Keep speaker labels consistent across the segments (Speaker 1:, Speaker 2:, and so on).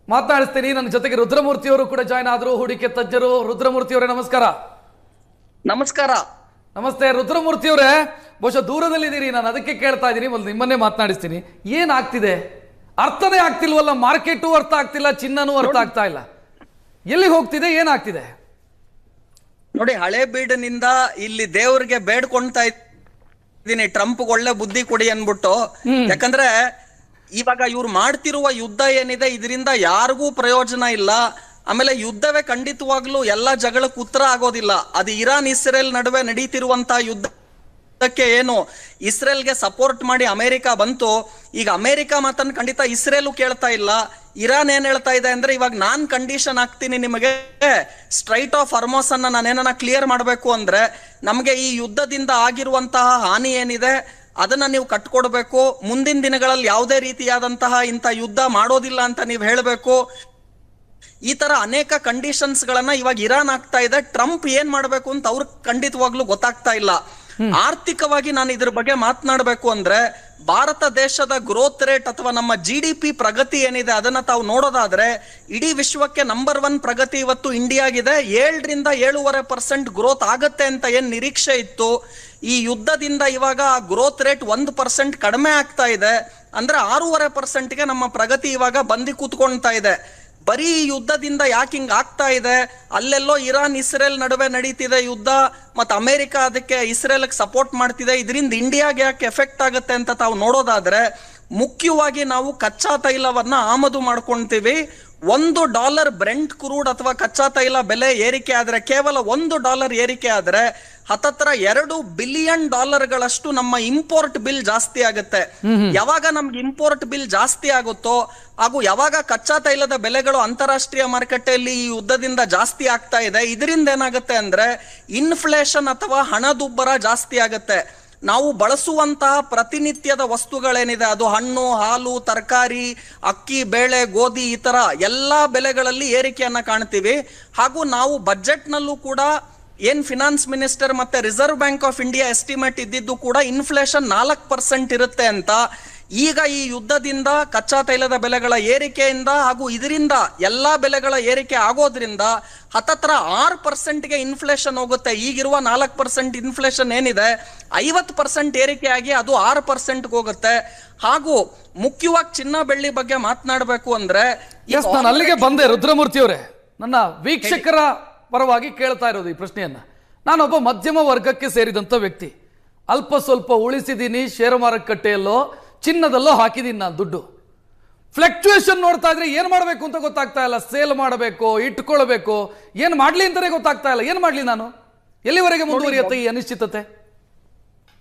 Speaker 1: ಮಾತನಾಡಿಸ್ತೀನಿ. ನನ್ನ ಜೊತೆಗೆ ರುದ್ರಮೂರ್ತಿ ಅವರು ಕೂಡ ಜಾಯ್ನ್ ಆದರು, ಹೂಡಿಕೆ ತಜ್ಞರು. ರುದ್ರಮೂರ್ತಿ ಅವರೇ ನಮಸ್ಕಾರ.
Speaker 2: ನಮಸ್ಕಾರ.
Speaker 1: ನಮಸ್ತೆ ರುದ್ರಮೂರ್ತಿ ಅವರೇ, ಬಹುಶಃ ದೂರದಲ್ಲಿದ್ದೀರಿ, ನಾನು ಅದಕ್ಕೆ ಕೇಳ್ತಾ ಇದ್ದೀನಿ. ಮೊದಲು ನಿಮ್ಮನ್ನೇ ಮಾತನಾಡಿಸ್ತೀನಿ. ಏನಾಗ್ತಿದೆ ಅರ್ಥನೇ ಆಗ್ತಿಲ್ವಲ್ಲ, ಮಾರ್ಕೆಟು ಅರ್ಥ ಆಗ್ತಿಲ್ಲ, ಚಿನ್ನನೂ ಅರ್ಥ ಆಗ್ತಾ ಇಲ್ಲ, ಎಲ್ಲಿಗೆ ಹೋಗ್ತಿದೆ, ಏನಾಗ್ತಿದೆ
Speaker 2: ನೋಡಿ, ಹಳೆ ಬೀಡಿನಿಂದ ಇಲ್ಲಿ ದೇವ್ರಿಗೆ ಬೇಡ್ಕೊಂತಾ ಇದ್ದೀನಿ ಟ್ರಂಪ್ ಒಳ್ಳೆ ಬುದ್ಧಿ ಕೊಡಿ ಅನ್ಬಿಟ್ಟು. ಯಾಕಂದ್ರೆ ಇವಾಗ ಇವ್ರು ಮಾಡ್ತಿರುವ ಯುದ್ಧ ಏನಿದೆ ಇದರಿಂದ ಯಾರಿಗೂ ಪ್ರಯೋಜನ ಇಲ್ಲ. ಆಮೇಲೆ ಯುದ್ಧವೇ ಖಂಡಿತವಾಗ್ಲೂ ಎಲ್ಲಾ ಜಗಳಕ್ಕೆ ಉತ್ತರ ಆಗೋದಿಲ್ಲ. ಅದು ಇರಾನ್ ಇಸ್ರೇಲ್ ನಡುವೆ ನಡೀತಿರುವಂತಹ ಯುದ್ಧಕ್ಕೆ ಏನು ಇಸ್ರೇಲ್ಗೆ ಸಪೋರ್ಟ್ ಮಾಡಿ ಅಮೆರಿಕ ಬಂತು, ಈಗ ಅಮೆರಿಕ ಮಾತನ್ನು ಖಂಡಿತ ಇಸ್ರೇಲು ಕೇಳ್ತಾ ಇಲ್ಲ. ಇರಾನ್ ಏನ್ ಹೇಳ್ತಾ ಇದೆ ಅಂದ್ರೆ, ಇವಾಗ ನಾನ್ ಕಂಡೀಷನ್ ಹಾಕ್ತೀನಿ ನಿಮಗೆ, ಸ್ಟ್ರೈಟ್ ಆಫ್ ಹಾರ್ಮೋಸ್ ಅನ್ನ ನಾನೇನ ಕ್ಲಿಯರ್ ಮಾಡ್ಬೇಕು ಅಂದ್ರೆ ನಮ್ಗೆ ಈ ಯುದ್ಧದಿಂದ ಆಗಿರುವಂತಹ ಹಾನಿ ಏನಿದೆ ಅದನ್ನ ನೀವು ಕಟ್ಕೊಡ್ಬೇಕು. ಮುಂದಿನ ದಿನಗಳಲ್ಲಿ ಯಾವುದೇ ರೀತಿಯಾದಂತಹ ಇಂಥ ಯುದ್ಧ ಮಾಡೋದಿಲ್ಲ ಅಂತ ನೀವು ಹೇಳಬೇಕು. ಈ ತರ ಅನೇಕ ಕಂಡೀಷನ್ಸ್ ಗಳನ್ನ ಇವಾಗ ಇರಾನ್ ಆಗ್ತಾ ಇದೆ. ಟ್ರಂಪ್ ಏನ್ ಮಾಡ್ಬೇಕು ಅಂತ ಅವ್ರಿಗೆ ಖಂಡಿತವಾಗ್ಲೂ ಗೊತ್ತಾಗ್ತಾ ಇಲ್ಲ. ಆರ್ಥಿಕವಾಗಿ ನಾನು ಇದ್ರ ಬಗ್ಗೆ ಮಾತನಾಡಬೇಕು ಅಂದ್ರೆ, ಭಾರತ ದೇಶದ ಗ್ರೋತ್ ರೇಟ್ ಅಥವಾ ನಮ್ಮ GDP ಪ್ರಗತಿ ಏನಿದೆ ಅದನ್ನ ತಾವು ನೋಡೋದಾದ್ರೆ, ಇಡೀ ವಿಶ್ವಕ್ಕೆ ನಂಬರ್ 1 ಪ್ರಗತಿ ಇವತ್ತು ಇಂಡಿಯಾಗಿದೆ. 7ರಿಂದ 7.5% ಗ್ರೋತ್ ಆಗತ್ತೆ ಅಂತ ಏನ್ ನಿರೀಕ್ಷೆ ಇತ್ತು, ಈ ಯುದ್ಧದಿಂದ ಇವಾಗ ಗ್ರೋತ್ ರೇಟ್ 1% ಕಡಿಮೆ ಆಗ್ತಾ ಇದೆ. ಅಂದ್ರೆ 6.5%ಗೆ ನಮ್ಮ ಪ್ರಗತಿ ಇವಾಗ ಬಂದಿ ಕೂತ್ಕೊಳ್ತಾ ಇದೆ. ಬರೀ ಯುದ್ಧದಿಂದ ಯಾಕೆ ಹಿಂಗ್ ಆಗ್ತಾ ಇದೆ? ಅಲ್ಲೆಲ್ಲೋ ಇರಾನ್ ಇಸ್ರೇಲ್ ನಡುವೆ ನಡೀತಿದೆ ಯುದ್ಧ, ಮತ್ತೆ ಅಮೆರಿಕ ಅದಕ್ಕೆ ಇಸ್ರೇಲ್ ಸಪೋರ್ಟ್ ಮಾಡ್ತಿದೆ. ಇದರಿಂದ ಇಂಡಿಯಾಗೆ ಯಾಕೆ ಎಫೆಕ್ಟ್ ಆಗುತ್ತೆ ಅಂತ ತಾವು ನೋಡೋದಾದ್ರೆ, ಮುಖ್ಯವಾಗಿ ನಾವು ಕಚ್ಚಾ ತೈಲವನ್ನ ಆಮದು ಮಾಡ್ಕೊಂತೀವಿ. $1 ಬ್ರೆಂಟ್ ಕ್ರೂಡ್ ಅಥವಾ ಕಚ್ಚಾ ತೈಲ ಬೆಲೆ ಏರಿಕೆ ಆದ್ರೆ, ಕೇವಲ $1 ಏರಿಕೆ ಆದ್ರೆ ಹತ್ತತ್ರ $2 ಬಿಲಿಯನ್ ನಮ್ಮ ಇಂಪೋರ್ಟ್ ಬಿಲ್ ಜಾಸ್ತಿ ಆಗುತ್ತೆ. ಯಾವಾಗ ನಮ್ಗೆ ಇಂಪೋರ್ಟ್ ಬಿಲ್ ಜಾಸ್ತಿ ಆಗುತ್ತೋ ಹಾಗೂ ಯಾವಾಗ ಕಚ್ಚಾ ತೈಲದ ಬೆಲೆಗಳು ಅಂತಾರಾಷ್ಟ್ರೀಯ ಮಾರುಕಟ್ಟೆಯಲ್ಲಿ ಈ ಯುದ್ಧದಿಂದ ಜಾಸ್ತಿ ಆಗ್ತಾ ಇದೆ, ಇದರಿಂದ ಏನಾಗುತ್ತೆ ಅಂದ್ರೆ ಇನ್ಫ್ಲೇಷನ್ ಅಥವಾ ಹಣದುಬ್ಬರ ಜಾಸ್ತಿ ಆಗುತ್ತೆ. ನಾವು ಬಳಸುವಂತಹ ಪ್ರತಿನಿತ್ಯದ ವಸ್ತುಗಳೇನಿದೆ, ಅದು ಹಣ್ಣು, ಹಾಲು, ತರಕಾರಿ, ಅಕ್ಕಿ, ಬೇಳೆ, ಗೋಧಿ, ಈ ತರ ಎಲ್ಲಾ ಬೆಲೆಗಳಲ್ಲಿ ಏರಿಕೆಯನ್ನ ಕಾಣ್ತೀವಿ. ಹಾಗೂ ನಾವು ಬಜೆಟ್ ನಲ್ಲೂ ಕೂಡ ಏನ್ ಫಿನಾನ್ಸ್ ಮಿನಿಸ್ಟರ್ ಮತ್ತೆ reserve bank of India estimate ಇದ್ದಿದ್ದು ಕೂಡ ಇನ್ಫ್ಲೇಷನ್ 4% ಇರುತ್ತೆ ಅಂತ. ಈಗ ಈ ಯುದ್ಧದಿಂದ, ಕಚ್ಚಾ ತೈಲದ ಬೆಲೆಗಳ ಏರಿಕೆಯಿಂದ ಹಾಗೂ ಇದರಿಂದ ಎಲ್ಲಾ ಬೆಲೆಗಳ ಏರಿಕೆ ಆಗೋದ್ರಿಂದ ಹತ್ತತ್ರ 6%ಗೆ ಇನ್ಫ್ಲೇಷನ್ ಹೋಗುತ್ತೆ. ಈಗಿರುವ 4% ಇನ್ಫ್ಲೇಷನ್ ಏನಿದೆ 50% ಏರಿಕೆ ಆಗಿ ಅದು 6%ಗೆ ಹೋಗುತ್ತೆ. ಹಾಗೂ ಮುಖ್ಯವಾಗಿ ಚಿನ್ನ ಬೆಳ್ಳಿ ಬಗ್ಗೆ ಮಾತನಾಡಬೇಕು ಅಂದ್ರೆ,
Speaker 1: ನಾನು ಅಲ್ಲಿಗೆ ಬಂದೆ. ರುದ್ರಮೂರ್ತಿ ಅವರೇ, ನನ್ನ ವೀಕ್ಷಕರ ಪರವಾಗಿ ಕೇಳ್ತಾ ಇರೋದು ಈ ಪ್ರಶ್ನೆಯನ್ನ. ನಾನೊಬ್ಬ ಮಧ್ಯಮ ವರ್ಗಕ್ಕೆ ಸೇರಿದಂತ ವ್ಯಕ್ತಿ, ಅಲ್ಪ ಸ್ವಲ್ಪ ಉಳಿಸಿದ್ದೀನಿ, ಷೇರು ಮಾರುಕಟ್ಟೆಯಲ್ಲೋ ಚಿನ್ನದಲ್ಲೋ ಹಾಕಿದ್ದೀನಿ ನಾನು ದುಡ್ಡು. ಫ್ಲಕ್ಚುಯೇಷನ್ ನೋಡ್ತಾ ಇದ್ರೆ ಏನ್ ಮಾಡಬೇಕು ಅಂತ ಗೊತ್ತಾಗ್ತಾ ಇಲ್ಲ. ಸೇಲ್ ಮಾಡಬೇಕು, ಇಟ್ಕೊಳ್ಬೇಕು, ಏನ್ ಮಾಡ್ಲಿ ಅಂತಾನೆ ಗೊತ್ತಾಗ್ತಾ ಇಲ್ಲ. ಏನ್ ಮಾಡ್ಲಿ ನಾನು? ಎಲ್ಲಿವರೆಗೆ ಮುಂದುವರಿಯುತ್ತೆ ಈ ಅನಿಶ್ಚಿತತೆ?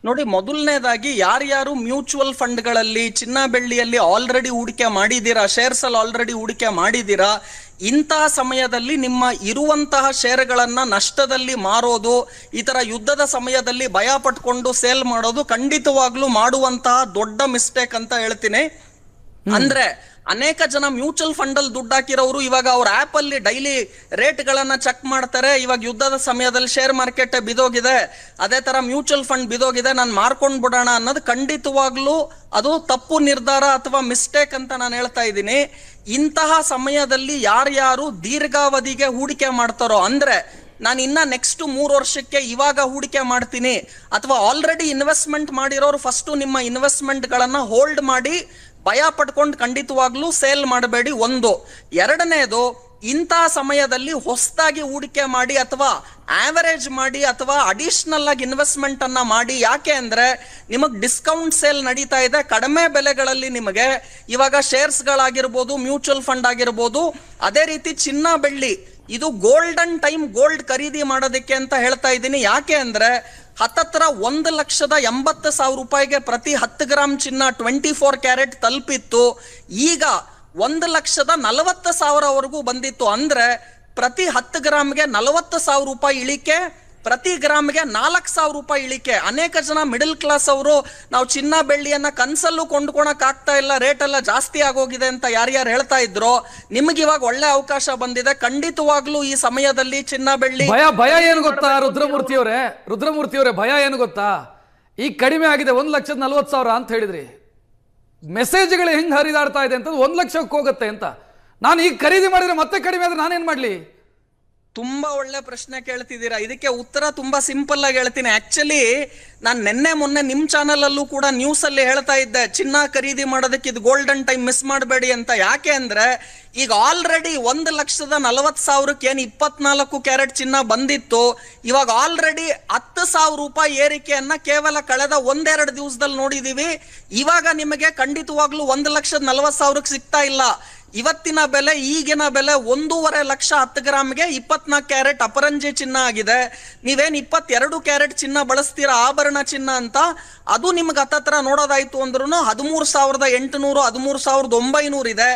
Speaker 2: ನೋಡಿ, ಮೊದಲನೇದಾಗಿ ಯಾರ್ಯಾರು ಮ್ಯೂಚುವಲ್ ಫಂಡ್ಗಳಲ್ಲಿ, ಚಿನ್ನ ಬೆಳ್ಳಿಯಲ್ಲಿ ಆಲ್ರೆಡಿ ಹೂಡಿಕೆ ಮಾಡಿದ್ದೀರಾ, ಶೇರ್ಸ್ ಅಲ್ಲಿ ಆಲ್ರೆಡಿ ಹೂಡಿಕೆ ಮಾಡಿದ್ದೀರಾ, ಇಂತಹ ಸಮಯದಲ್ಲಿ ನಿಮ್ಮ ಇರುವಂತಹ ಶೇರ್ಗಳನ್ನ ನಷ್ಟದಲ್ಲಿ ಮಾರೋದು, ಈ ತರ ಯುದ್ಧದ ಸಮಯದಲ್ಲಿ ಭಯ ಪಟ್ಕೊಂಡು ಸೇಲ್ ಮಾಡೋದು ಖಂಡಿತವಾಗ್ಲೂ ಮಾಡುವಂತಹ ದೊಡ್ಡ ಮಿಸ್ಟೇಕ್ ಅಂತ ಹೇಳ್ತೀನಿ. ಅಂದ್ರೆ ಅನೇಕ ಜನ ಮ್ಯೂಚುವಲ್ ಫಂಡ್ ಅಲ್ಲಿ ದುಡ್ಡು ಹಾಕಿರೋರು ಇವಾಗ ಅವ್ರ ಆಪ್ ಅಲ್ಲಿ ಡೈಲಿ ರೇಟ್ ಗಳನ್ನ ಚೆಕ್ ಮಾಡ್ತಾರೆ. ಇವಾಗ ಯುದ್ಧದ ಸಮಯದಲ್ಲಿ ಶೇರ್ ಮಾರ್ಕೆಟ್ ಬಿದೋಗಿದೆ, ಅದೇ ತರ ಮ್ಯೂಚುವಲ್ ಫಂಡ್ ಬಿದೋಗಿದೆ, ನಾನು ಮಾರ್ಕೊಂಡ್ ಬಿಡೋಣ ಅನ್ನೋದು ಖಂಡಿತವಾಗ್ಲೂ ಅದು ತಪ್ಪು ನಿರ್ಧಾರ ಅಥವಾ ಮಿಸ್ಟೇಕ್ ಅಂತ ನಾನು ಹೇಳ್ತಾ ಇದ್ದೀನಿ. ಇಂತಹ ಸಮಯದಲ್ಲಿ ಯಾರ್ಯಾರು ದೀರ್ಘಾವಧಿಗೆ ಹೂಡಿಕೆ ಮಾಡ್ತಾರೋ, ಅಂದ್ರೆ ನಾನು ಇನ್ನ ನೆಕ್ಸ್ಟ್ 3 ವರ್ಷಕ್ಕೆ ಇವಾಗ ಹೂಡಿಕೆ ಮಾಡ್ತೀನಿ, ಅಥವಾ ಆಲ್ರೆಡಿ ಇನ್ವೆಸ್ಟ್ಮೆಂಟ್ ಮಾಡಿರೋರು ಫಸ್ಟ್ ನಿಮ್ಮ ಇನ್ವೆಸ್ಟ್ಮೆಂಟ್ ಗಳನ್ನ ಹೋಲ್ಡ್ ಮಾಡಿ ಭಯ ಪಡ್ಕೊಂಡು ಖಂಡಿತವಾಗ್ಲೂ ಸೇಲ್ ಮಾಡಬೇಡಿ. ಒಂದು. ಎರಡನೇದು, ಇಂತಹ ಸಮಯದಲ್ಲಿ ಹೊಸದಾಗಿ ಹೂಡಿಕೆ ಮಾಡಿ ಅಥವಾ ಆವರೇಜ್ ಮಾಡಿ ಅಥವಾ ಅಡಿಷನಲ್ ಆಗಿ ಇನ್ವೆಸ್ಟ್ಮೆಂಟ್ ಅನ್ನ ಮಾಡಿ. ಯಾಕೆ ಅಂದ್ರೆ ನಿಮಗ್ ಡಿಸ್ಕೌಂಟ್ ಸೇಲ್ ನಡೀತಾ ಇದೆ, ಕಡಿಮೆ ಬೆಲೆಗಳಲ್ಲಿ ನಿಮಗೆ ಇವಾಗ ಶೇರ್ಸ್ ಗಳಾಗಿರ್ಬೋದು, ಮ್ಯೂಚುವಲ್ ಫಂಡ್ ಆಗಿರ್ಬೋದು, ಅದೇ ರೀತಿ ಚಿನ್ನ ಬೆಳ್ಳಿ, ಇದು ಗೋಲ್ಡನ್ ಟೈಮ್ ಗೋಲ್ಡ್ ಖರೀದಿ ಮಾಡೋದಕ್ಕೆ ಅಂತ ಹೇಳ್ತಾ ಇದ್ದೀನಿ. ಯಾಕೆ ಅಂದ್ರೆ ಹತ್ತತ್ರ 1,80,000 ರೂಪಾಯಿಗೆ ಪ್ರತಿ 10 ಗ್ರಾಮ್ ಚಿನ್ನ 24 ಕ್ಯಾರೆಟ್ ತಲುಪಿತ್ತು. ಈಗ 1,40,000ವರೆಗೂ ಬಂದಿತ್ತು. ಅಂದ್ರೆ ಪ್ರತಿ 10 ಗ್ರಾಮ್ಗೆ 40,000 ರೂಪಾಯಿ ಇಳಿಕೆ, ಪ್ರತಿ ಗ್ರಾಮ್ಗೆ 4,000 ರೂಪಾಯಿ ಇಳಿಕೆ. ಅನೇಕ ಜನ ಮಿಡಲ್ ಕ್ಲಾಸ್ ಅವರು ನಾವು ಚಿನ್ನ ಬೆಳ್ಳಿಯನ್ನ ಕನ್ಸಲ್ಲೂ ಕೊಂಡ್ಕೊಳಕ್ ಆಗ್ತಾ ಇಲ್ಲ, ರೇಟ್ ಎಲ್ಲ ಜಾಸ್ತಿ ಆಗೋಗಿದೆ ಅಂತ ಯಾರ್ಯಾರು ಹೇಳ್ತಾ ಇದ್ರು, ನಿಮ್ಗೆ ಇವಾಗ ಒಳ್ಳೆ ಅವಕಾಶ ಬಂದಿದೆ. ಖಂಡಿತವಾಗ್ಲೂ ಈ ಸಮಯದಲ್ಲಿ ಚಿನ್ನ ಬೆಳ್ಳಿ
Speaker 1: ಭಯ ಏನು ಗೊತ್ತಾ ರುದ್ರಮೂರ್ತಿ ಅವರೇ, ಭಯ ಏನು ಗೊತ್ತಾ? ಈಗ ಕಡಿಮೆ ಆಗಿದೆ 1,40,000 ಅಂತ ಹೇಳಿದ್ರಿ, ಮೆಸೇಜ್ಗಳು ಹೆಂಗ್ ಹರಿದಾಡ್ತಾ ಇದೆ ಅಂತ 1 ಲಕ್ಷಕ್ಕೆ ಹೋಗುತ್ತೆ ಅಂತ. ನಾನು ಈಗ ಖರೀದಿ ಮಾಡಿದ್ರೆ ಮತ್ತೆ ಕಡಿಮೆ ಆದ್ರೆ ನಾನೇನ್ ಮಾಡ್ಲಿ?
Speaker 2: ತುಂಬಾ ಒಳ್ಳೆ ಪ್ರಶ್ನೆ ಕೇಳ್ತಿದ್ದೀರಾ. ಇದಕ್ಕೆ ಉತ್ತರ ತುಂಬಾ ಸಿಂಪಲ್ ಆಗಿ ಹೇಳ್ತೀನಿ. ಆಕ್ಚುಲಿ ನಾನು ನಿನ್ನೆ ಮೊನ್ನೆ ನಿಮ್ ಚಾನಲ್ ಅಲ್ಲೂ ಕೂಡ ನ್ಯೂಸ್ ಅಲ್ಲಿ ಹೇಳ್ತಾ ಇದ್ದೆ, ಚಿನ್ನ ಖರೀದಿ ಮಾಡೋದಕ್ಕೆ ಇದು ಗೋಲ್ಡನ್ ಟೈಮ್ ಮಿಸ್ ಮಾಡಬೇಡಿ ಅಂತ. ಯಾಕೆ ಅಂದ್ರೆ ಈಗ ಆಲ್ರೆಡಿ 1,40,40,000 ಏನು 24 ಕ್ಯಾರೆಟ್ ಚಿನ್ನ ಬಂದಿತ್ತು, ಇವಾಗ ಆಲ್ರೆಡಿ 10,000 ರೂಪಾಯಿ ಏರಿಕೆಯನ್ನ ಕೇವಲ ಕಳೆದ ಒಂದೆರಡು ದಿವಸದಲ್ಲಿ ನೋಡಿದೀವಿ. ಇವಾಗ ನಿಮಗೆ ಖಂಡಿತವಾಗ್ಲೂ 1,40,40,000 ಸಿಗ್ತಾ ಇಲ್ಲ. ಇವತ್ತಿನ ಬೆಲೆ, ಈಗಿನ ಬೆಲೆ 1.5 ಲಕ್ಷ 10 ಗ್ರಾಮ್ಗೆ 24 ಕ್ಯಾರೆಟ್ ಅಪರಂಜಿ ಚಿನ್ನ ಆಗಿದೆ. ನೀವೇನ್ 22 ಕ್ಯಾರೆಟ್ ಚಿನ್ನ ಬಳಸ್ತೀರಾ ಆಭರಣ ಚಿನ್ನ ಅಂತ, ಅದು ನಿಮ್ಗೆ ಹತ್ತತ್ರ ನೋಡೋದಾಯ್ತು ಅಂದ್ರೂ 13,800 13,900 ಇದೆ.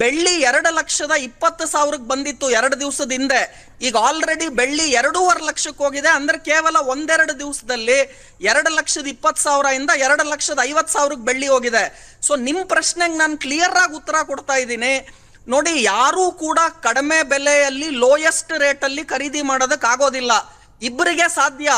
Speaker 2: ಬೆಳ್ಳಿ 2,20,000 ಬಂದಿತ್ತು 2 ದಿವಸದ ಹಿಂದೆ. ಈಗ ಆಲ್ರೆಡಿ ಬೆಳ್ಳಿ 2.5 ಲಕ್ಷಕ್ಕೆ ಹೋಗಿದೆ. ಅಂದ್ರೆ ಕೇವಲ ಒಂದೆರಡು ದಿವಸದಲ್ಲಿ 2,20,000 ಇಂದ 2,50,000 ಬೆಳ್ಳಿ ಹೋಗಿದೆ. ಸೊ ನಿಮ್ ಪ್ರಶ್ನೆಗೆ ನಾನು ಕ್ಲಿಯರ್ ಆಗಿ ಉತ್ತರ ಕೊಡ್ತಾ ಇದ್ದೀನಿ. ನೋಡಿ, ಯಾರೂ ಕೂಡ ಕಡಿಮೆ ಬೆಲೆಯಲ್ಲಿ ಲೋಯೆಸ್ಟ್ ರೇಟ್ ಅಲ್ಲಿ ಖರೀದಿ ಮಾಡೋದಕ್ಕೆ ಆಗೋದಿಲ್ಲ. ಇಬ್ಬರಿಗೆ ಸಾಧ್ಯ.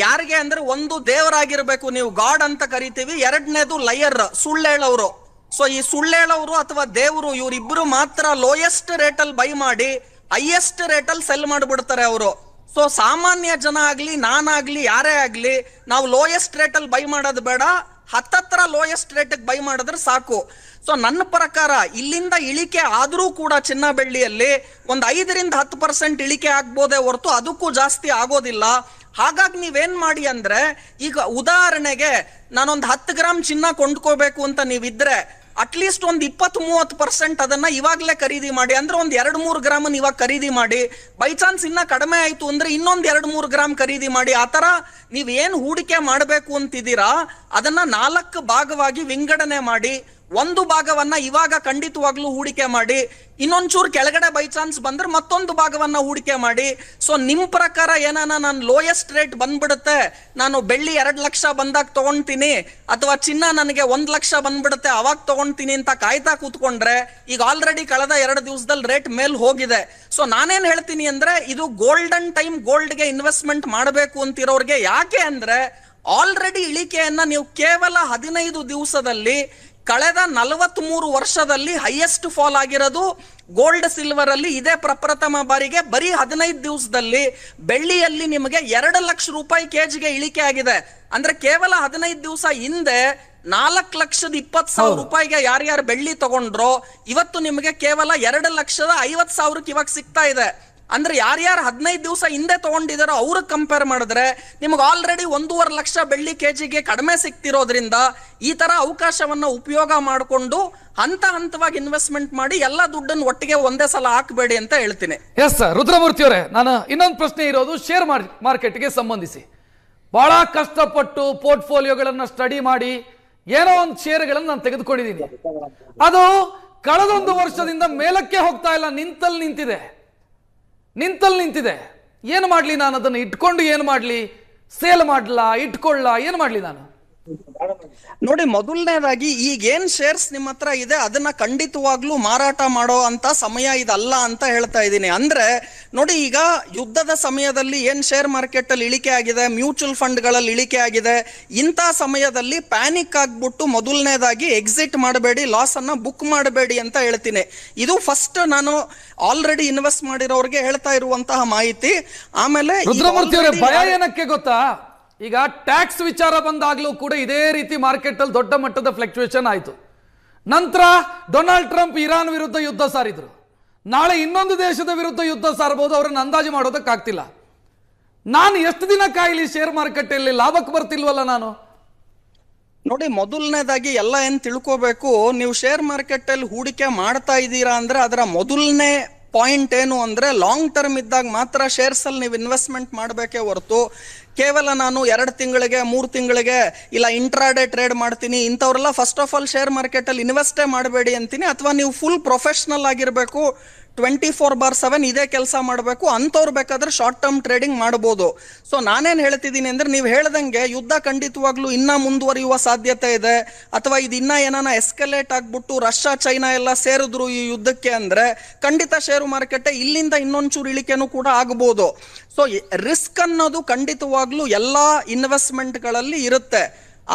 Speaker 2: ಯಾರಿಗೆ ಅಂದ್ರೆ, ಒಂದು ದೇವರಾಗಿರ್ಬೇಕು, ನೀವು ಗಾಡ್ ಅಂತ ಕರಿತೀವಿ. ಎರಡನೇದು ಲಯರ್, ಸುಳ್ಳೇಳವರು. ಸೊ ಈ ಸುಳ್ಳೇಳವರು ಅಥವಾ ದೇವರು, ಇವರಿಬ್ರು ಮಾತ್ರ ಲೋಯೆಸ್ಟ್ ರೇಟ್ ಅಲ್ಲಿ ಬೈ ಮಾಡಿ ಹೈಯೆಸ್ಟ್ ರೇಟ್ ಅಲ್ಲಿ ಸೆಲ್ ಮಾಡಿಬಿಡ್ತಾರೆ ಅವರು. ಸೊ ಸಾಮಾನ್ಯ ಜನ ಆಗ್ಲಿ, ನಾನಾಗ್ಲಿ, ಯಾರೇ ಆಗ್ಲಿ, ನಾವು ಲೋಯೆಸ್ಟ್ ರೇಟ್ ಅಲ್ಲಿ ಬೈ ಮಾಡೋದು ಬೇಡ, ಹತ್ತತ್ರ ಲೋಯೆಸ್ಟ್ ರೇಟ್ ಬೈ ಮಾಡಿದ್ರೆ ಸಾಕು. ಸೊ ನನ್ನ ಪ್ರಕಾರ ಇಲ್ಲಿಂದ ಇಳಿಕೆ ಆದ್ರೂ ಕೂಡ ಚಿನ್ನ ಬೆಳ್ಳಿಯಲ್ಲಿ ಒಂದು 5-10% ಇಳಿಕೆ ಆಗ್ಬೋದೇ ಹೊರತು ಅದಕ್ಕೂ ಜಾಸ್ತಿ ಆಗೋದಿಲ್ಲ. ಹಾಗಾಗಿ ನೀವೇನ್ ಮಾಡಿ ಅಂದ್ರೆ, ಈಗ ಉದಾಹರಣೆಗೆ ನಾನೊಂದು 10 ಗ್ರಾಮ್ ಚಿನ್ನ ಕೊಂಡ್ಕೋಬೇಕು ಅಂತ ನೀವಿದ್ರೆ ಅಟ್ಲೀಸ್ಟ್ ಒಂದು 20-30% ಅದನ್ನ ಇವಾಗ್ಲೇ ಖರೀದಿ ಮಾಡಿ. ಅಂದ್ರೆ ಒಂದು 2-3 ಗ್ರಾಮ್ ಇವಾಗ ಖರೀದಿ ಮಾಡಿ. ಬೈ ಚಾನ್ಸ್ ಇನ್ನ ಕಡಿಮೆ ಆಯ್ತು ಅಂದ್ರೆ ಇನ್ನೊಂದು 2-3 ಗ್ರಾಮ್ ಖರೀದಿ ಮಾಡಿ. ಆತರ ನೀವ್ ಏನ್ ಹೂಡಿಕೆ ಮಾಡಬೇಕು ಅಂತಿದ್ದೀರಾ ಅದನ್ನ 4 ಭಾಗವಾಗಿ ವಿಂಗಡಣೆ ಮಾಡಿ. ಒಂದು ಭಾಗವನ್ನ ಇವಾಗ ಖಂಡಿತವಾಗ್ಲೂ ಹೂಡಿಕೆ ಮಾಡಿ, ಇನ್ನೊಂಚೂರು ಕೆಳಗಡೆ ಬೈ ಚಾನ್ಸ್ ಬಂದ್ರೆ ಮತ್ತೊಂದು ಭಾಗವನ್ನ ಹೂಡಿಕೆ ಮಾಡಿ. ಸೊ ನಿಮ್ ಪ್ರಕಾರ ಏನಾನ ನಾನು ಲೋಯೆಸ್ಟ್ ರೇಟ್ ಬಂದ್ಬಿಡುತ್ತೆ, ನಾನು ಬೆಳ್ಳಿ 2 ಲಕ್ಷ ಬಂದಾಗ ತಗೊಂತೀನಿ, ಅಥವಾ ಚಿನ್ನ ನನಗೆ 1 ಲಕ್ಷ ಬಂದ್ಬಿಡುತ್ತೆ ಅವಾಗ ತಗೊಂತೀನಿ ಅಂತ ಕಾಯ್ತಾ ಕೂತ್ಕೊಂಡ್ರೆ, ಈಗ ಆಲ್ರೆಡಿ ಕಳೆದ 2 ದಿವಸದಲ್ಲಿ ರೇಟ್ ಮೇಲ್ ಹೋಗಿದೆ. ಸೊ ನಾನೇನ್ ಹೇಳ್ತೀನಿ ಅಂದ್ರೆ, ಇದು ಗೋಲ್ಡನ್ ಟೈಮ್ ಗೋಲ್ಡ್ಗೆ ಇನ್ವೆಸ್ಟ್ಮೆಂಟ್ ಮಾಡಬೇಕು ಅಂತಿರೋರ್ಗೆ. ಯಾಕೆ ಅಂದ್ರೆ ಆಲ್ರೆಡಿ ಇಳಿಕೆಯನ್ನ ನೀವು ಕೇವಲ 15 ದಿವಸದಲ್ಲಿ, ಕಳೆದ 43 ವರ್ಷದಲ್ಲಿ ಹೈಯೆಸ್ಟ್ ಫಾಲ್ ಆಗಿರೋದು ಗೋಲ್ಡ್ ಸಿಲ್ವರ್ ಅಲ್ಲಿ ಇದೇ ಪ್ರಪ್ರಥಮ ಬಾರಿಗೆ. ಬರೀ 15 ದಿವಸದಲ್ಲಿ ಬೆಳ್ಳಿಯಲ್ಲಿ ನಿಮಗೆ 2 ಲಕ್ಷ ರೂಪಾಯಿ ಕೆಜಿಗೆ ಇಳಿಕೆ ಆಗಿದೆ. ಅಂದ್ರೆ ಕೇವಲ 15 ದಿವಸ ಹಿಂದೆ 4,20,000 ರೂಪಾಯಿಗೆ ಯಾರ್ಯಾರು ಬೆಳ್ಳಿ ತಗೊಂಡ್ರೋ ಇವತ್ತು ನಿಮಗೆ ಕೇವಲ 2,50,000 ಇವಾಗ ಸಿಗ್ತಾ ಇದೆ. ಅಂದ್ರೆ ಯಾರ್ಯಾರು 15 ದಿವಸ ಹಿಂದೆ ತಗೊಂಡಿದಾರೋ ಅವ್ರಿಗೆ ಕಂಪೇರ್ ಮಾಡಿದ್ರೆ ನಿಮ್ಗೆ ಆಲ್ರೆಡಿ 1.5 ಲಕ್ಷ ಬೆಳ್ಳಿ ಕೆಜಿಗೆ ಕಡಿಮೆ ಸಿಗ್ತಿರೋದ್ರಿಂದ ಈ ತರ ಅವಕಾಶವನ್ನ ಉಪಯೋಗ ಮಾಡಿಕೊಂಡು ಹಂತವಾಗಿ ಇನ್ವೆಸ್ಟ್ಮೆಂಟ್ ಮಾಡಿ ಎಲ್ಲ ದುಡ್ಡನ್ನು ಒಟ್ಟಿಗೆ ಒಂದೇ ಸಲ ಹಾಕಬೇಡಿ ಅಂತ ಹೇಳ್ತೀನಿ.
Speaker 1: ಎಸ್ ರುದ್ರಮೂರ್ತಿ ಅವರೇ, ನಾನು ಇನ್ನೊಂದು ಪ್ರಶ್ನೆ ಇರೋದು ಶೇರ್ ಮಾರ್ಕೆಟ್ಗೆ ಸಂಬಂಧಿಸಿ. ಬಹಳ ಕಷ್ಟಪಟ್ಟು ಪೋರ್ಟ್ಫೋಲಿಯೋಗಳನ್ನ ಸ್ಟಡಿ ಮಾಡಿ ಏನೋ ಒಂದು ಶೇರ್ಗಳನ್ನು ನಾನು ತೆಗೆದುಕೊಂಡಿದ್ದೀನಿ. ಅದು ಕಳೆದೊಂದು ವರ್ಷದಿಂದ ಮೇಲಕ್ಕೆ ಹೋಗ್ತಾ ಇಲ್ಲ, ನಿಂತಲ್ಲಿ ನಿಂತಿದೆ. ಏನು ಮಾಡ್ಲಿ ನಾನು? ಅದನ್ನು ಇಟ್ಕೊಂಡು ಏನು ಮಾಡ್ಲಿ? ಸೇಲ್ ಮಾಡ್ಲಾ, ಇಟ್ಕೊಳ್ಳ, ಏನು ಮಾಡ್ಲಿ ನಾನು?
Speaker 2: ನೋಡಿ, ಮೊದಲನೇದಾಗಿ ಈಗ ಏನ್ ಶೇರ್ಸ್ ನಿಮ್ಮ ಹತ್ರ ಇದೆ ಅದನ್ನ ಖಂಡಿತವಾಗ್ಲೂ ಮಾರಾಟ ಮಾಡೋ ಅಂತ ಸಮಯ ಇದಲ್ಲ ಅಂತ ಹೇಳ್ತಾ ಇದ್ದೀನಿ. ಅಂದ್ರೆ ನೋಡಿ, ಈಗ ಯುದ್ಧದ ಸಮಯದಲ್ಲಿ ಏನ್ ಶೇರ್ ಮಾರ್ಕೆಟ್ ಅಲ್ಲಿ ಇಳಿಕೆ ಆಗಿದೆ, ಮ್ಯೂಚುವಲ್ ಫಂಡ್ ಗಳಲ್ಲಿ ಇಳಿಕೆ ಆಗಿದೆ, ಇಂಥ ಸಮಯದಲ್ಲಿ ಪ್ಯಾನಿಕ್ ಆಗ್ಬಿಟ್ಟು ಮೊದಲನೇದಾಗಿ ಎಕ್ಸಿಟ್ ಮಾಡಬೇಡಿ, ಲಾಸ್ ಅನ್ನ ಬುಕ್ ಮಾಡಬೇಡಿ ಅಂತ ಹೇಳ್ತೀನಿ. ಇದು ಫಸ್ಟ್ ನಾನು ಆಲ್ರೆಡಿ ಇನ್ವೆಸ್ಟ್ ಮಾಡಿರೋರಿಗೆ ಹೇಳ್ತಾ ಇರುವಂತಹ ಮಾಹಿತಿ. ಆಮೇಲೆ
Speaker 1: ರುದ್ರಮೂರ್ತಿ ಅವರೇ, ಭಯ ಏನಕ್ಕೆ ಗೊತ್ತಾ? ಈಗ ಟ್ಯಾಕ್ಸ್ ವಿಚಾರ ಬಂದಾಗ್ಲೂ ಕೂಡ ಇದೇ ರೀತಿ ಮಾರ್ಕೆಟ್ ಅಲ್ಲಿ ದೊಡ್ಡ ಮಟ್ಟದ ಫ್ಲಕ್ಚುಯೇಷನ್ ಆಯಿತು. ನಂತರ ಡೊನಾಲ್ಡ್ ಟ್ರಂಪ್ ಇರಾನ್ ವಿರುದ್ಧ ಯುದ್ಧ ಸಾರಿದ್ರು. ನಾಳೆ ಇನ್ನೊಂದು ದೇಶದ ವಿರುದ್ಧ ಯುದ್ಧ ಸಾರಬಹುದು, ಅವರನ್ನು ಅಂದಾಜು ಮಾಡೋದಕ್ಕಾಗ್ತಿಲ್ಲ. ನಾನು ಎಷ್ಟು ದಿನ ಕಾಯಿಲಿ ಶೇರ್ ಮಾರ್ಕೆಟ್ ಅಲ್ಲಿ? ಲಾಭಕ್ಕೆ ಬರ್ತಿಲ್ವಲ್ಲ ನಾನು.
Speaker 2: ನೋಡಿ, ಮೊದಲನೇದಾಗಿ ಎಲ್ಲ ಏನ್ ತಿಳ್ಕೋಬೇಕು, ನೀವು ಶೇರ್ ಮಾರ್ಕೆಟ್ ಅಲ್ಲಿ ಹೂಡಿಕೆ ಮಾಡ್ತಾ ಇದ್ದೀರಾ ಅಂದ್ರೆ ಅದರ ಮೊದಲನೇ ಪಾಯಿಂಟ್ ಏನು ಅಂದ್ರೆ, ಲಾಂಗ್ ಟರ್ಮ್ ಇದ್ದಾಗ ಮಾತ್ರ ಶೇರ್ಸ್ ಅಲ್ಲಿ ನೀವು ಇನ್ವೆಸ್ಟ್ಮೆಂಟ್ ಮಾಡಬೇಕೇ ಹೊರತು ಕೇವಲ ನಾನು 2 ತಿಂಗಳಿಗೆ 3 ತಿಂಗಳಿಗೆ ಇಲ್ಲ ಇಂಟ್ರಾಡೇ ಟ್ರೇಡ್ ಮಾಡ್ತೀನಿ ಇಂಥವ್ರೆಲ್ಲ first of all share market ಅಲ್ಲಿ ಇನ್ವೆಸ್ಟೇ ಮಾಡಬೇಡಿ ಅಂತೀನಿ. ಅಥವಾ ನೀವು ಫುಲ್ ಪ್ರೊಫೆಷನಲ್ ಆಗಿರ್ಬೇಕು, 24/7 ಇದೇ ಕೆಲಸ ಮಾಡಬೇಕು ಅಂಥವ್ರು ಬೇಕಾದ್ರೆ ಶಾರ್ಟ್ ಟರ್ಮ್ ಟ್ರೇಡಿಂಗ್ ಮಾಡಬಹುದು. ಸೊ ನಾನೇನ್ ಹೇಳ್ತಿದ್ದೀನಿ ಅಂದ್ರೆ, ನೀವು ಹೇಳ್ದಂಗೆ ಯುದ್ಧ ಖಂಡಿತವಾಗ್ಲೂ ಇನ್ನ ಮುಂದುವರಿಯುವ ಸಾಧ್ಯತೆ ಇದೆ, ಅಥವಾ ಇದು ಇನ್ನ ಏನಾನ ಎಸ್ಕಲೇಟ್ ಆಗ್ಬಿಟ್ಟು ರಷ್ಯಾ ಚೈನಾ ಎಲ್ಲ ಸೇರಿದ್ರು ಈ ಯುದ್ಧಕ್ಕೆ ಅಂದ್ರೆ ಖಂಡಿತ ಶೇರು ಮಾರ್ಕೆಟ್ ಇಲ್ಲಿಂದ ಇನ್ನೊಂಚೂರು ಇಳಿಕೆನೂ ಕೂಡ ಆಗಬಹುದು. ಸೊ ರಿಸ್ಕ್ ಅನ್ನೋದು ಖಂಡಿತವಾಗ್ಲೂ ಎಲ್ಲಾ ಇನ್ವೆಸ್ಟ್ಮೆಂಟ್ ಗಳಲ್ಲಿ ಇರುತ್ತೆ.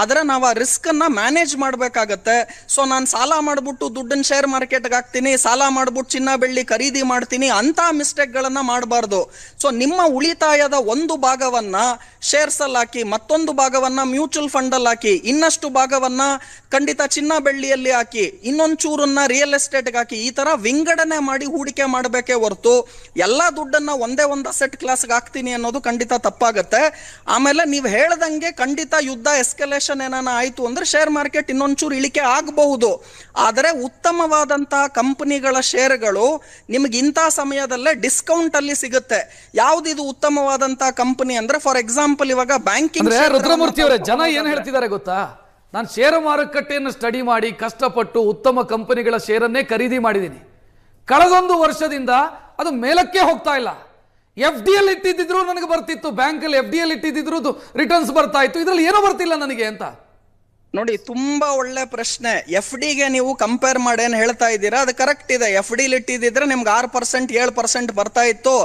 Speaker 2: ಆದ್ರೆ ನಾವು ಆ ರಿಸ್ಕ್ ಅನ್ನ ಮ್ಯಾನೇಜ್ ಮಾಡ್ಬೇಕಾಗತ್ತೆ. ಸೊ ನಾನು ಸಾಲ ಮಾಡ್ಬಿಟ್ಟು ದುಡ್ಡನ್ನ ಶೇರ್ ಮಾರ್ಕೆಟ್ಗೆ ಹಾಕ್ತೀನಿ, ಸಾಲ ಮಾಡ್ಬಿಟ್ಟು ಚಿನ್ನ ಬೆಳ್ಳಿ ಖರೀದಿ ಮಾಡ್ತೀನಿ ಅಂತ ಮಿಸ್ಟೇಕ್ ಗಳನ್ನ ಮಾಡಬಾರ್ದು. ಸೊ ನಿಮ್ಮ ಉಳಿತಾಯದ ಒಂದು ಭಾಗವನ್ನ ಶೇರ್ಸ್ ಅಲ್ಲಿ ಹಾಕಿ, ಮತ್ತೊಂದು ಭಾಗವನ್ನ ಮ್ಯೂಚುವಲ್ ಫಂಡ್ ಅಲ್ಲಿ ಹಾಕಿ, ಇನ್ನಷ್ಟು ಭಾಗವನ್ನ ಖಂಡಿತ ಚಿನ್ನ ಬೆಳ್ಳಿಯಲ್ಲಿ ಹಾಕಿ, ಇನ್ನೊಂದ್ ಚೂರನ್ನ ರಿಯಲ್ ಎಸ್ಟೇಟ್ಗೆ ಹಾಕಿ, ಈ ತರ ವಿಂಗಡಣೆ ಮಾಡಿ ಹೂಡಿಕೆ ಮಾಡಬೇಕೇ ಹೊರತು ಎಲ್ಲಾ ದುಡ್ಡನ್ನ ಒಂದೇ ಒಂದು ಅಸೆಟ್ ಕ್ಲಾಸ್ಗೆ ಹಾಕ್ತೀನಿ ಅನ್ನೋದು ಖಂಡಿತ ತಪ್ಪಾಗತ್ತೆ. ಆಮೇಲೆ ನೀವು ಹೇಳ್ದಂಗೆ ಖಂಡಿತ ಯುದ್ಧ ಎಸ್ಕಲೇಷನ್ ಏನಾನ ಆಯ್ತು ಅಂದ್ರೆ ಶೇರ್ ಮಾರ್ಕೆಟ್ ಇನ್ನೊಂಚೂರು ಇಳಿಕೆ ಆಗಬಹುದು. ಆದರೆ ಉತ್ತಮವಾದಂತಹ ಕಂಪನಿಗಳ ಶೇರ್ಗಳು ನಿಮ್ಗೆ ಇಂಥ ಸಮಯದಲ್ಲೇ ಡಿಸ್ಕೌಂಟ್ ಅಲ್ಲಿ ಸಿಗುತ್ತೆ. ಯಾವ್ದಿದು ಉತ್ತಮವಾದಂತಹ ಕಂಪನಿ ಅಂದ್ರೆ, ಫಾರ್ ಎಕ್ಸಾಂಪಲ್ ಇವಾಗ ಬ್ಯಾಂಕಿಂಗ್.
Speaker 1: ರುದ್ರಮೂರ್ತಿ ಅವರೇ, ಜನ ಏನ್ ಹೇಳ್ತಿದ್ದಾರೆ ಗೊತ್ತಾ? ನಾನು ಷೇರು ಮಾರುಕಟ್ಟೆಯನ್ನು ಸ್ಟಡಿ ಮಾಡಿ ಕಷ್ಟಪಟ್ಟು ಉತ್ತಮ ಕಂಪನಿಗಳ ಶೇರನ್ನೇ ಖರೀದಿ ಮಾಡಿದ್ದೀನಿ. ಕಳೆದೊಂದು ವರ್ಷದಿಂದ ಅದು ಮೇಲಕ್ಕೆ ಹೋಗ್ತಾ ಇಲ್ಲ. FD ಅಲ್ಲಿ ಇಟ್ಟಿದ್ರು ನನಗೆ ಬರ್ತಿತ್ತು, ಬ್ಯಾಂಕಲ್ಲಿ FD ಅಲ್ಲಿ ಇಟ್ಟಿದ್ರು ರಿಟರ್ನ್ಸ್ ಬರ್ತಾ ಇತ್ತು, ಇದ್ರಲ್ಲಿ ಏನೋ ಬರ್ತಿಲ್ಲ ನನಗೆ ಅಂತ.
Speaker 2: ನೋಡಿ, ತುಂಬಾ ಒಳ್ಳೆ ಪ್ರಶ್ನೆ. FD ಗೆ ನೀವು ಕಂಪೇರ್ ಮಾಡಿ ಏನ್ ಹೇಳ್ತಾ ಇದ್ದೀರಾ, ಅದು ಕರೆಕ್ಟ್ ಇದೆ. FD ಇಟ್ಟಿದ್ರೆ ನಿಮ್ಗೆ 6% 7% ಬರ್ತಾ ಇತ್ತು.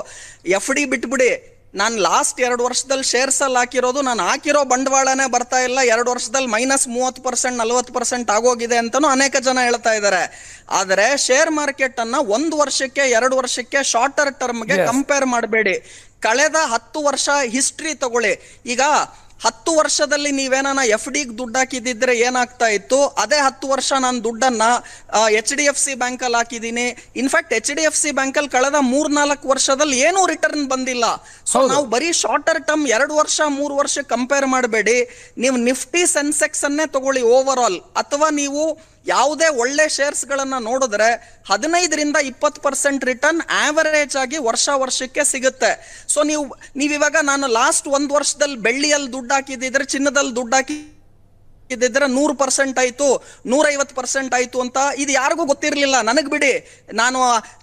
Speaker 2: FD ಬಿಟ್ಬಿಡಿ, ನಾನು ಲಾಸ್ಟ್ 2 ವರ್ಷದಲ್ಲಿ ಶೇರ್ಸ್ ಅಲ್ಲಿ ಹಾಕಿರೋದು, ನಾನು ಹಾಕಿರೋ ಬಂಡವಾಳನೇ ಬರ್ತಾ ಇಲ್ಲ, 2 ವರ್ಷದಲ್ಲಿ -30% 40% ಆಗೋಗಿದೆ ಅಂತಾನು ಅನೇಕ ಜನ ಹೇಳ್ತಾ ಇದ್ದಾರೆ. ಆದ್ರೆ ಶೇರ್ ಮಾರ್ಕೆಟ್ ಅನ್ನ 1 ವರ್ಷಕ್ಕೆ 2 ವರ್ಷಕ್ಕೆ ಶಾರ್ಟರ್ ಟರ್ಮ್ಗೆ ಕಂಪೇರ್ ಮಾಡಬೇಡಿ. ಕಳೆದ 10 ವರ್ಷ ಹಿಸ್ಟ್ರಿ ತಗೊಳ್ಳಿ. ಈಗ 10 ವರ್ಷದಲ್ಲಿ ನೀವೇನಾನ FD ದುಡ್ಡು ಹಾಕಿದ್ರೆ ಏನಾಗ್ತಾ ಇತ್ತು, ಅದೇ 10 ವರ್ಷ ನಾನು ದುಡ್ಡನ್ನ HDFC ಬ್ಯಾಂಕ್ ಅಲ್ಲಿ ಹಾಕಿದೀನಿ. ಇನ್ಫ್ಯಾಕ್ಟ್ HDFC ಬ್ಯಾಂಕ್ ಅಲ್ಲಿ ಕಳೆದ 3-4 ವರ್ಷದಲ್ಲಿ ಏನೂ ರಿಟರ್ನ್ ಬಂದಿಲ್ಲ. ಸೊ ನಾವು ಬರೀ ಶಾರ್ಟರ್ ಟರ್ಮ್ 2 ವರ್ಷ 3 ವರ್ಷ ಕಂಪೇರ್ ಮಾಡಬೇಡಿ. ನೀವು ನಿಫ್ಟಿ ಸೆನ್ಸೆಕ್ಸ್ ಅನ್ನೇ ತಗೊಳ್ಳಿ ಓವರ್ ಆಲ್, ಅಥವಾ ನೀವು ಯಾವುದೇ ಒಳ್ಳೆ ಶೇರ್ಸ್ ಗಳನ್ನ ನೋಡಿದ್ರೆ 15-20% ರಿಟರ್ನ್ ಆವರೇಜ್ ಆಗಿ ವರ್ಷಕ್ಕೆ ಸಿಗುತ್ತೆ. ಸೊ ನೀವಿವಾಗ ನಾನು ಲಾಸ್ಟ್ 1 ವರ್ಷದಲ್ಲಿ ಬೆಳ್ಳಿಯಲ್ಲಿ ದುಡ್ಡು ಹಾಕಿದ್ರೆ, ಚಿನ್ನದಲ್ಲಿ ದುಡ್ಡು ಹಾಕಿದ್ರೆ 100% ಆಯ್ತು, 150% ಆಯ್ತು ಅಂತ ಇದು ಯಾರಿಗೂ ಗೊತ್ತಿರಲಿಲ್ಲ. ನನಗ್ ಬಿಡಿ, ನಾನು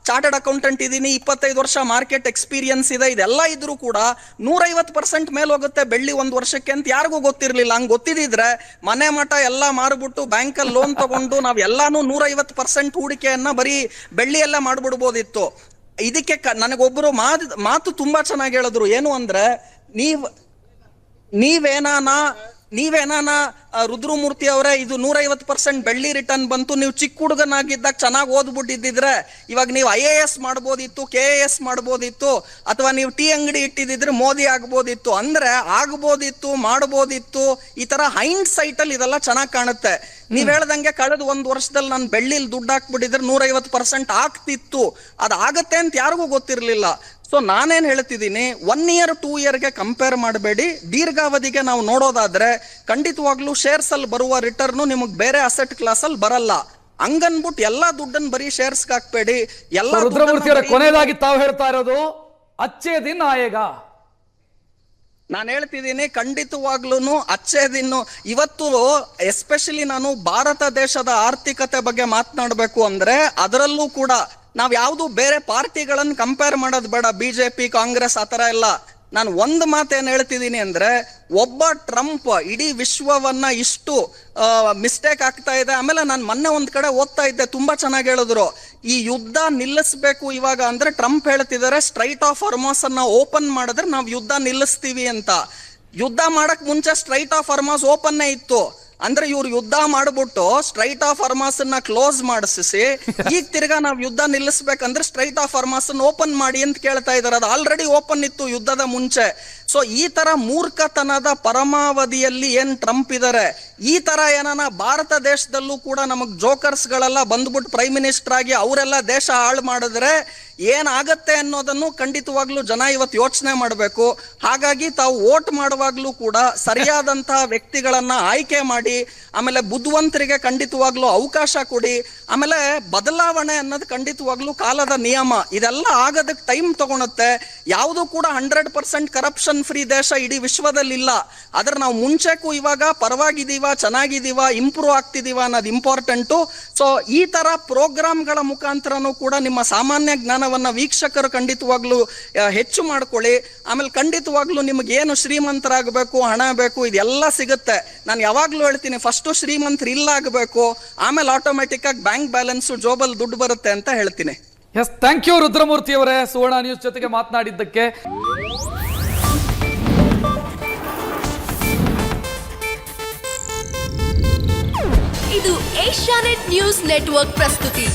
Speaker 2: ಚಾರ್ಟರ್ಡ್ ಅಕೌಂಟೆಂಟ್ ಇದ್ದೀನಿ, 25 ವರ್ಷ ಮಾರ್ಕೆಟ್ ಎಕ್ಸ್ಪೀರಿಯನ್ಸ್ ಇದೆ, ಇದೆಲ್ಲ ಇದ್ರೂ ಕೂಡ 150% ಮೇಲೆ ಹೋಗುತ್ತೆ ಬೆಳ್ಳಿ 1 ವರ್ಷಕ್ಕೆ ಅಂತ ಯಾರಿಗೂ ಗೊತ್ತಿರಲಿಲ್ಲ. ಹಂಗ್ ಗೊತ್ತಿದ್ರೆ ಮನೆ ಮಠ ಎಲ್ಲ ಮಾರ್ಬಿಟ್ಟು ಬ್ಯಾಂಕಲ್ಲಿ ಲೋನ್ ತಗೊಂಡು ನಾವ್ ಎಲ್ಲಾನು 150% ಹೂಡಿಕೆಯನ್ನ ಬರೀ ಬೆಳ್ಳಿಯೆಲ್ಲ ಮಾಡ್ಬಿಡ್ಬೋದಿತ್ತು. ಇದಕ್ಕೆ ನನಗೊಬ್ಬರು ಮಾತು ತುಂಬಾ ಚೆನ್ನಾಗಿ ಹೇಳಿದ್ರು. ಏನು ಅಂದ್ರೆ, ನೀವೇನಾನ ರುದ್ರಮೂರ್ತಿ ಅವರೇ, ಇದು 150% ಬೆಳ್ಳಿ ರಿಟರ್ನ್ ಬಂತು, ನೀವು ಚಿಕ್ಕ ಹುಡುಗನಾಗಿದ್ದಾಗ ಚೆನ್ನಾಗಿ ಓದ್ಬಿಟ್ಟಿದ್ರೆ ಇವಾಗ ನೀವು IAS ಮಾಡ್ಬೋದಿತ್ತು, KAS ಮಾಡ್ಬೋದಿತ್ತು, ಅಥವಾ ನೀವು ಟೀ ಅಂಗಡಿ ಇಟ್ಟಿದ್ರೆ ಮೋದಿ ಆಗ್ಬೋದಿತ್ತು. ಅಂದ್ರೆ ಆಗ್ಬೋದಿತ್ತು, ಮಾಡ್ಬೋದಿತ್ತು, ಈ ತರ ಹೈಂಡ್ ಸೈಟ್ ಅಲ್ಲಿ ಇದೆಲ್ಲ ಚೆನ್ನಾಗಿ ಕಾಣುತ್ತೆ. ನೀವ್ ಹೇಳ್ದಂಗೆ ಕಳೆದ 1 ವರ್ಷದಲ್ಲಿ ನಾನು ಬೆಳ್ಳಿಲಿ ದುಡ್ಡು ಹಾಕ್ಬಿಟ್ಟಿದ್ರೆ 150% ಆಗ್ತಿತ್ತು. ಅದಾಗತ್ತೆ ಅಂತ ಯಾರಿಗೂ ಗೊತ್ತಿರ್ಲಿಲ್ಲ. ಸೊ ನಾನೇನ್ ಹೇಳ್ತಿದ್ದೀನಿ, 1 year 2 yearಗೆ ಕಂಪೇರ್ ಮಾಡಬೇಡಿ. ದೀರ್ಘಾವಧಿಗೆ ನಾವು ನೋಡೋದಾದ್ರೆ ಖಂಡಿತವಾಗ್ಲೂ ಶೇರ್ಸ್ ಅಲ್ಲಿ ಬರುವ ರಿಟರ್ನ್ ನಿಮಗ್ ಬೇರೆ ಅಸೆಟ್ ಕ್ಲಾಸ್ ಅಲ್ಲಿ ಬರಲ್ಲ. ಹಂಗನ್ಬಿಟ್ಟು ಎಲ್ಲಾ ದುಡ್ಡನ್ನು ಬರೀ ಶೇರ್ಸ್ ಹಾಕ್ಬೇಡಿ. ಎಲ್ಲ
Speaker 1: ಕೊನೆಯದಾಗಿ ತಾವು ಹೇಳ್ತಾ ಇರೋದು ಅಚ್ಚೇ ದಿನ ಆಯೇಗಾ.
Speaker 2: ನಾನು ಹೇಳ್ತಿದ್ದೀನಿ, ಖಂಡಿತವಾಗ್ಲೂ ಅಚ್ಚೇ ದಿನ. ಇವತ್ತು ಎಸ್ಪೆಷಲಿ ನಾನು ಭಾರತ ದೇಶದ ಆರ್ಥಿಕತೆ ಬಗ್ಗೆ ಮಾತನಾಡಬೇಕು ಅಂದ್ರೆ, ಅದರಲ್ಲೂ ಕೂಡ ನಾವ್ ಯಾವ್ದು ಬೇರೆ ಪಾರ್ಟಿಗಳನ್ನ ಕಂಪೇರ್ ಮಾಡೋದು ಬೇಡ, BJP ಕಾಂಗ್ರೆಸ್ ಆತರ ಎಲ್ಲ. ನಾನು ಒಂದು ಮಾತೇನ್ ಹೇಳ್ತಿದ್ದೀನಿ ಅಂದ್ರೆ, ಒಬ್ಬ ಟ್ರಂಪ್ ಇಡೀ ವಿಶ್ವವನ್ನ ಇಷ್ಟು ಮಿಸ್ಟೇಕ್ ಆಗ್ತಾ ಇದೆ. ಆಮೇಲೆ ನಾನು ಮೊನ್ನೆ ಒಂದ್ ಕಡೆ ಓದ್ತಾ ಇದ್ದೆ, ತುಂಬಾ ಚೆನ್ನಾಗಿ ಹೇಳಿದ್ರು, ಈ ಯುದ್ಧ ನಿಲ್ಲಿಸ್ಬೇಕು ಇವಾಗ ಅಂದ್ರೆ ಟ್ರಂಪ್ ಹೇಳ್ತಿದ್ದಾರೆ ಸ್ಟ್ರೈಟ್ ಆಫ್ ಹಾರ್ಮಸ್ ಅನ್ನ ಓಪನ್ ಮಾಡಿದ್ರೆ ನಾವು ಯುದ್ಧ ನಿಲ್ಲಿಸ್ತೀವಿ ಅಂತ. ಯುದ್ಧ ಮಾಡಕ್ ಮುಂಚೆ ಸ್ಟ್ರೈಟ್ ಆಫ್ ಹಾರ್ಮಸ್ ಓಪನ್ನೇ ಇತ್ತು. ಅಂದ್ರೆ ಇವ್ರು ಯುದ್ಧ ಮಾಡ್ಬಿಟ್ಟು ಸ್ಟ್ರೈಟ್ ಆಫ್ ಹಾರ್ಮಸ್ ಅನ್ನ ಕ್ಲೋಸ್ ಮಾಡಿಸಿ ಈಗ ತಿರ್ಗಾ ನಾವ್ ಯುದ್ಧ ನಿಲ್ಲಿಸ್ಬೇಕಂದ್ರೆ ಸ್ಟ್ರೈಟ್ ಆಫ್ ಹಾರ್ಮಸ್ ಅನ್ನ ಓಪನ್ ಮಾಡಿ ಅಂತ ಕೇಳ್ತಾ ಇದಾರೆ. ಅದು ಆಲ್ರೆಡಿ ಓಪನ್ ಇತ್ತು ಯುದ್ಧದ ಮುಂಚೆ. ಸೊ ಈ ತರ ಮೂರ್ಖತನದ ಪರಮಾವಧಿಯಲ್ಲಿ ಏನ್ ಟ್ರಂಪ್ ಇದಾರೆ, ಈ ತರ ಏನಾನ ಭಾರತ ದೇಶದಲ್ಲೂ ಕೂಡ ನಮಗ್ ಜೋಕರ್ಸ್ ಗಳೆಲ್ಲ ಬಂದ್ಬಿಟ್ಟು ಪ್ರೈಮ್ ಮಿನಿಸ್ಟರ್ ಆಗಿ ಅವರೆಲ್ಲ ದೇಶ ಹಾಳು ಮಾಡಿದ್ರೆ ಏನಾಗತ್ತೆ ಅನ್ನೋದನ್ನು ಖಂಡಿತವಾಗ್ಲೂ ಜನ ಇವತ್ತು ಯೋಚನೆ ಮಾಡಬೇಕು. ಹಾಗಾಗಿ ತಾವು ವೋಟ್ ಮಾಡುವಾಗ್ಲೂ ಕೂಡ ಸರಿಯಾದಂತಹ ವ್ಯಕ್ತಿಗಳನ್ನ ಆಯ್ಕೆ ಮಾಡಿ, ಆಮೇಲೆ ಬುದ್ಧಿವಂತರಿಗೆ ಖಂಡಿತವಾಗ್ಲೂ ಅವಕಾಶ ಕೊಡಿ. ಆಮೇಲೆ ಬದಲಾವಣೆ ಅನ್ನೋದು ಖಂಡಿತವಾಗ್ಲೂ ಕಾಲದ ನಿಯಮ, ಇದೆಲ್ಲ ಆಗೋದಕ್ಕೆ ಟೈಮ್ ತಗೊಳುತ್ತೆ. ಯಾವುದು ಕೂಡ 100% ಕರಪ್ಷನ್ ಫ್ರೀ ದೇಶ ಇಡೀ ವಿಶ್ವದಲ್ಲಿ ಇಲ್ಲ. ಆದ್ರೆ ನಾವು ಮುಂಚೆಗೂ ಇವಾಗ ಪರವಾಗಿದೀವ, ಚೆನ್ನಾಗಿದೀವ, ಇಂಪ್ರೂವ್ ಆಗ್ತಿದೀವ ಅನ್ನೋದು ಇಂಪಾರ್ಟೆಂಟು. ಸೊ ಈ ತರ ಪ್ರೋಗ್ರಾಮ್ಗಳ ಮುಖಾಂತರನೂ ಕೂಡ ನಿಮ್ಮ ಸಾಮಾನ್ಯ ಜ್ಞಾನವನ್ನ ವೀಕ್ಷಕರು ಖಂಡಿತವಾಗ್ಲೂ ಹೆಚ್ಚು ಮಾಡ್ಕೊಳ್ಳಿ. ಆಮೇಲೆ ಖಂಡಿತವಾಗ್ಲೂ ನಿಮ್ಗೆ ಏನು ಶ್ರೀಮಂತರಾಗಬೇಕು, ಹಣ ಬೇಕು, ಇದೆಲ್ಲ ಸಿಗುತ್ತೆ. ನಾನು ಯಾವಾಗ್ಲೂ ಹೇಳ್ತೀನಿ, ಫಸ್ಟ್ ಶ್ರೀಮಂತರು ಇಲ್ಲ ಆಗಬೇಕು, ಆಮೇಲೆ ಆಟೋಮೆಟಿಕ್ ಆಗಿ ಬ್ಯಾಂಕ್ ಬ್ಯಾಲೆನ್ಸ್ ಜೋಬಲ್ ದುಡ್ಡು ಬರುತ್ತೆ ಅಂತ ಹೇಳ್ತೀನಿ.
Speaker 1: ಎಸ್, ಥ್ಯಾಂಕ್ ಯು ರುದ್ರಮೂರ್ತಿ ಅವರೇ, ಸುವರ್ಣ ನ್ಯೂಸ್ ಜೊತೆಗೆ ಮಾತನಾಡಿದ್ದಕ್ಕೆ.
Speaker 3: ಇದು ಏಷ್ಯಾನೆಟ್ ನ್ಯೂಸ್ ನೆಟ್ವರ್ಕ್ ಪ್ರಸ್ತುತಿ.